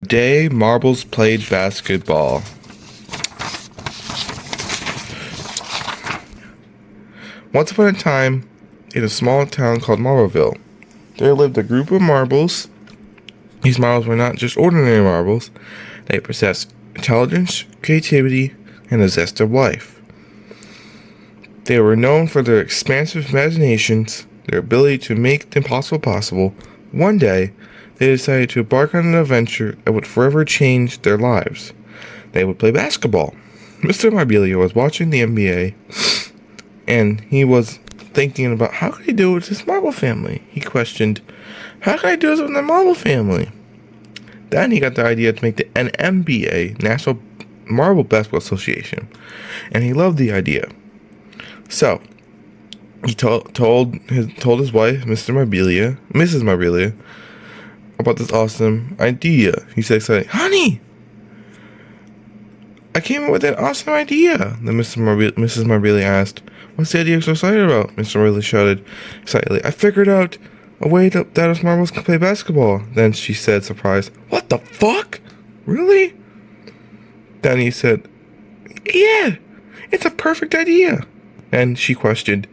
Day Marbles played basketball. Once upon a time, in a small town called Marbleville, there lived a group of marbles. These marbles were not just ordinary marbles. They possessed intelligence, creativity, and a zest of life. They were known for their expansive imaginations, their ability to make the impossible possible. One day, they decided to embark on an adventure that would forever change their lives. They would play basketball. Mr. Marbella was watching the NBA, and he was thinking about how could he do it with his marble family. He questioned, how can I do this with my marble family? Then he got the idea to make the NMBA, National Marble Basketball Association, and he loved the idea. So, he told his wife, Mrs. Marbella, about this awesome idea. He said, honey, I came up with an awesome idea. Then Mrs. Marbella asked, what's the idea you're so excited about? Mr. Marbella shouted excitedly, I figured out a way that us marbles can play basketball. Then she said, surprised, what the fuck? Really? Then he said, yeah, it's a perfect idea. And she questioned,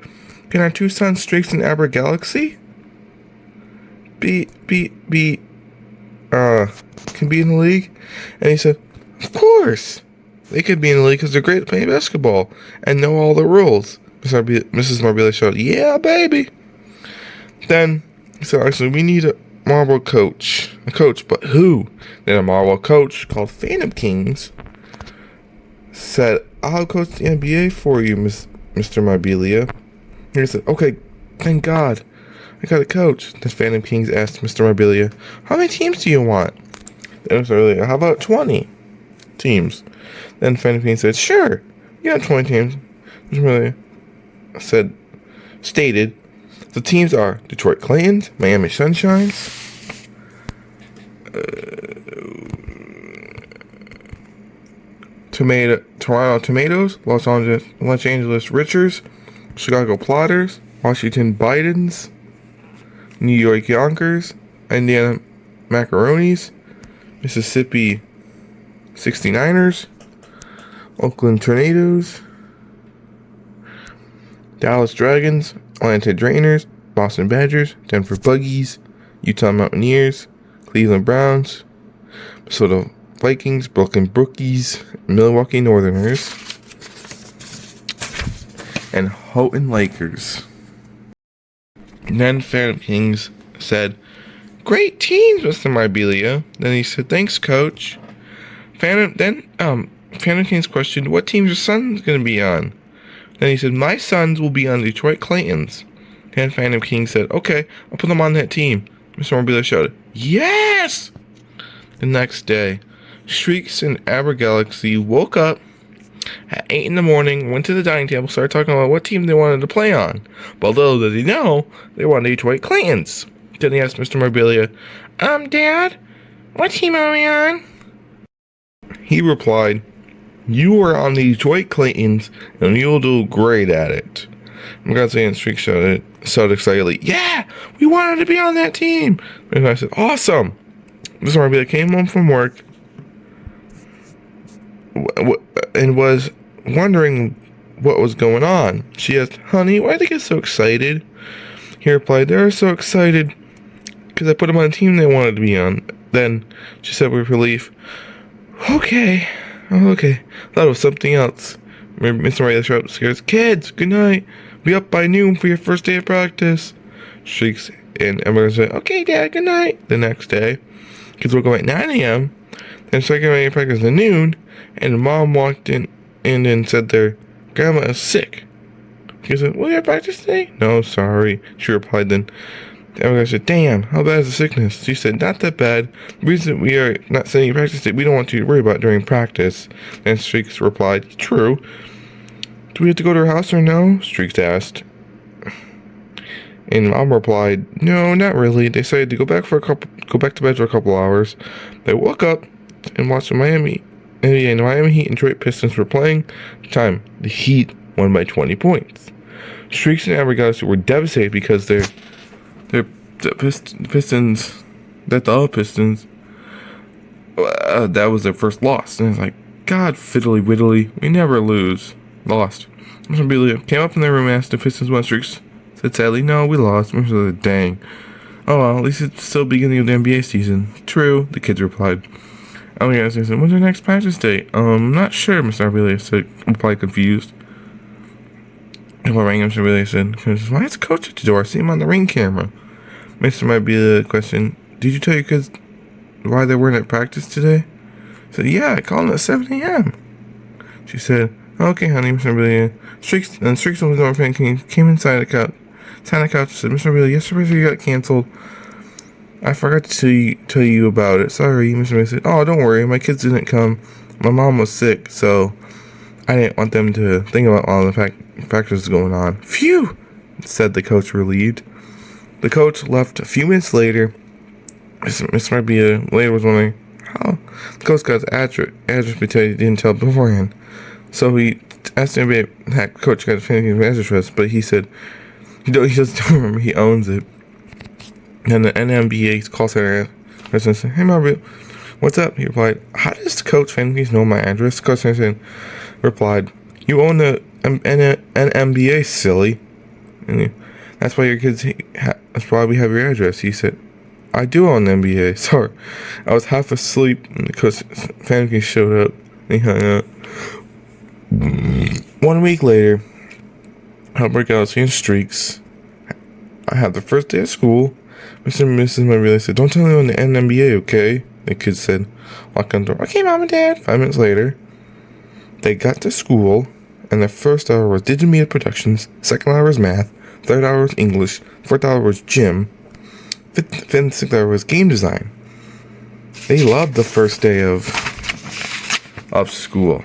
can our two sons, Streaks and Aber Galaxy, can be in the league? And he said, of course. They could be in the league because they're great at playing basketball and know all the rules. Mrs. Marbella shouted, yeah, baby. Then he said, actually, we need a marble coach. A coach, but who? Then a marble coach called Phantom Kings said, I'll coach the NBA for you, Mr. Marbella. And he said, okay, thank God. I got a coach. The Phantom Kings asked Mr. Marbella, how many teams do you want? Then Mr. Marbella, how about 20 teams? Then Phantom Kings said, sure, you got 20 teams. Mr. Marbella stated, the teams are Detroit Claytons, Miami Sunshines, Toronto Tomatoes, Los Angeles Richards, Chicago Plotters, Washington Bidens, New York Yonkers, Indiana Macaronis, Mississippi 69ers, Oakland Tornadoes, Dallas Dragons, Atlanta Drainers, Boston Badgers, Denver Buggies, Utah Mountaineers, Cleveland Browns, Minnesota Vikings, Brooklyn Brookies, Milwaukee Northerners, and Houghton Lakers. And then Phantom Kings said, great teams, Mr. Marbella. Then he said, thanks, coach. Phantom Kings questioned, what team's your son's going to be on? Then he said, my sons will be on Detroit Claytons. Then Phantom King said, okay, I'll put them on that team. Mr. Marbella shouted, yes! The next day, Streaks and Aber Galaxy woke up at 8 in the morning, went to the dining table, started talking about what team they wanted to play on. But little did he know, they were on the Detroit Claytons. Then he asked Mr. Marbella, Dad, what team are we on? He replied, you are on the Detroit Claytons, and you'll do great at it. I'm going to say, and Streak shouted excitedly, yeah, we wanted to be on that team. And I said, awesome. Mr. Marbella came home from work and was wondering what was going on. She asked, honey, why did they get so excited? He replied, they were so excited because I put them on a team they wanted to be on. Then she said with relief, okay, thought it was something else. Mr. Marbella showed up scared, kids, good night. Be up by noon for your first day of practice. Streaks and Emma said, okay, Dad, good night. The next day, kids woke up at 9 a.m. Then second day of practice at noon, and the mom walked in and said their grandma is sick. He said, will you have practice today? No, sorry. She replied then. Emma said, damn, how bad is the sickness? She said, not that bad. The reason we are not sending you practice today, we don't want you to worry about during practice. And Streaks replied, true. Do we have to go to her house or no? Streaks asked. And Mom replied, no, not really. They decided to go back to bed for a couple hours. They woke up and watched the Miami Heat and Detroit Pistons were playing. The Heat won by 20 points. Streaks and Aber Galaxy were devastated because the Pistons That was their first loss. And I was like, God fiddly widdly, we never lose. Lost. Mr. Amelia came up in their room and asked if Pistons won streaks. Said sadly, no, we lost. Mr. Amelia, dang. Oh well, at least it's still beginning of the NBA season. True, the kids replied. Elliot said, when's our next practice date? I'm not sure, Mr. Amelia said, replied confused. Well, rang Mr. Amelia said, why is the coach at the door? I see him on the ring camera. Mr. Amelia questioned, did you tell your kids why they weren't at practice today? I said, yeah, I called them at 7 a.m. She said, okay, honey, Mr. Amelia. Streaks was not fan came inside the couch. Sat on the couch and said, Mr. Amelia, yesterday got canceled. I forgot to tell you about it. Sorry, Mr. Amelia said, oh, don't worry, my kids didn't come. My mom was sick, so I didn't want them to think about all the factors going on. Phew, said the coach, relieved. The coach left a few minutes later. Mr. Amelia later was wondering how the coach got his address because he didn't tell beforehand. So he asked him if the coach got his address, but he said he doesn't remember. He owns it. Then the NBA call center person said, hey, Marvin, what's up? He replied, how does the coach fanbase know my address? The coach center replied, you own the NBA, silly. And that's why your kids, that's why we have your address. He said, I do own the NBA. Sorry. I was half asleep and the coach fanbase showed up. And he hung up. 1 week later, Outbreak out seeing streaks. I had the first day of school. Mr. and Mrs. Amelia said, don't tell anyone in the NBA, okay? The kids said, walk on the door. Okay, Mom and Dad. 5 minutes later, they got to school, and the first hour was digital media productions, second hour was math, third hour was English, fourth hour was gym, fifth and sixth hour was game design. They loved the first day of school.